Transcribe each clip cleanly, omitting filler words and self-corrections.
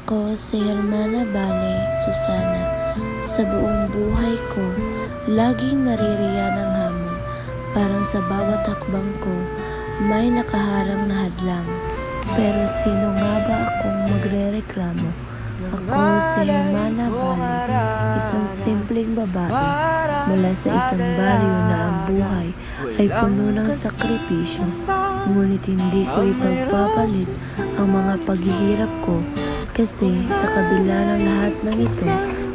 Ako si Hermana Bale Susana. Sa buong buhay ko, laging naririyan ang hamon. Parang sa bawat hakbang ko, may nakaharang na hadlang. Pero sino nga ba akong magrereklamo? Ako si Hermana Bale, isang simpleng babae mula sa isang baryo na ang buhay ay puno ng sakripisyo. Ngunit hindi ko ipagpapalit ang mga paghihirap ko kasi sa kabila ng lahat ng ito,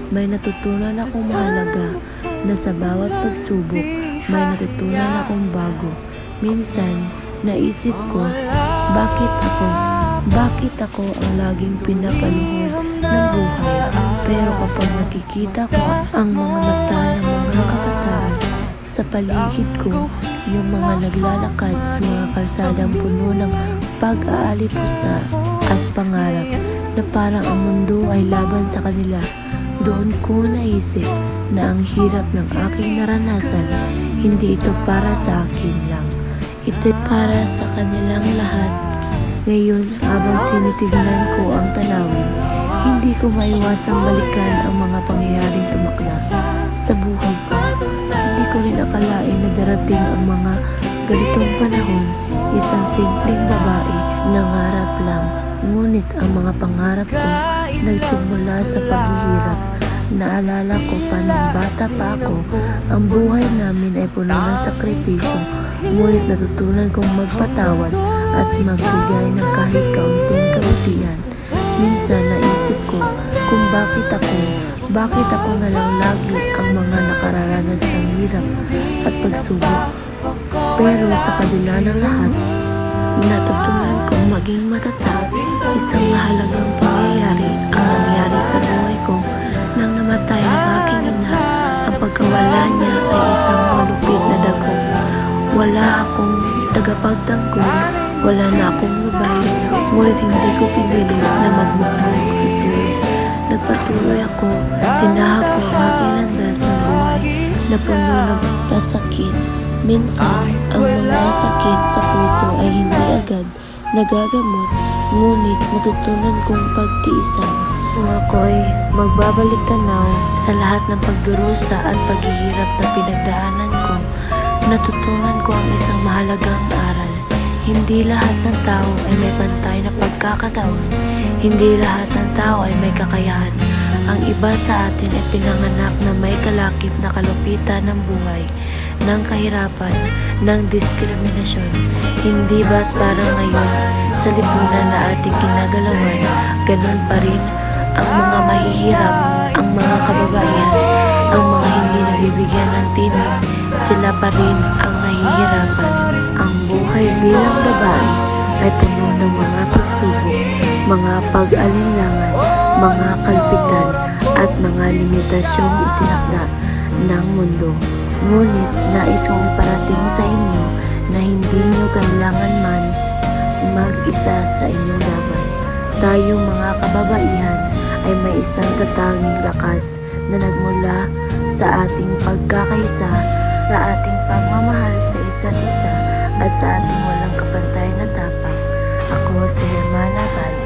may natutunan akong mahalaga na sa bawat pagsubok, may natutunan akong bago. Minsan, naisip ko, bakit ako? Bakit ako ang laging pinapaluhod ng buhay? Pero kapag nakikita ko ang mga mata ng mga kabataan sa paligid ko, yung mga naglalakad sa mga kalsadang puno ng pag-aalipusta at pangarap na parang ang mundo ay laban sa kanila, doon ko naisip na ang hirap ng aking naranasan, hindi ito para sa akin lang. Ito'y para sa kanilang lahat. Ngayon, habang tinitignan ko ang tanawin, hindi ko maiwasang balikan ang mga pangyayaring tumakda sa buhay ko. Hindi ko rin akalain na darating ang mga ganitong panahon. Isang simpleng babae, nangarap lang. Ngunit ang mga pangarap ko nagsimula sa paghihirap. Naalala ko pa nung bata pa ako, ang buhay namin ay puno ng sakripisyo. Ngunit natutunan kong magpatawad at magbigay ng kahit kaunting kabutihan. Minsan naisip ko kung bakit ako na lang lagi ang mga nakararanas ng hirap at pagsubok. Pero sa kabila ng lahat, natutunan kong maging matatag. Isang mahalagang pangyayari ang nangyari sa buhay ko nang namatay ang aking ina. Ang pagkawala niya ay isang malupit na dagok. Wala akong tagapagtanggol, wala na akong gabay, ngunit hindi ko pigilit na magmukmuk sa sulok. Nagpatuloy ako, tinahak ko ang aking landas ng buhay na puno ng pasakit. Minsan, ang mga sakit sa puso ay hindi agad nagagamot, ngunit natutunan kong pagtiisan. Kung ako'y magbabalik tanaw sa lahat ng pagdurusa at paghihirap na pinagdaanan ko, natutunan ko ang isang mahalagang aral. Hindi lahat ng tao ay may pantay na pagkakataon. Hindi lahat ng tao ay may kakayahan. Ang iba sa atin ay pinanganak na may kalakip na kalupitan ng buhay, ng kahirapan, ng diskriminasyon. Hindi ba parang ngayon, sa lipunan na ating ginagalawan, ganun pa rin ang mga mahihirap, ang mga kababaihan, ang mga hindi nabibigyan ng tinig, sila pa rin ang nahihirapan. Ang buhay bilang babae ay puno ng mga pagsubok, mga pag-alinlangan, mga kalpitan at mga limitasyong itinakda ng mundo. Ngunit nais kong iparating sa inyo na hindi nyo kailangan man mag-isa sa inyong laban. Tayong mga kababaihan ay may isang tatanging lakas na nagmula sa ating pagkakaisa, sa ating pagmamahal sa isa't isa, at sa ating walang kapantay na tapang. Ako si Hermana Bale.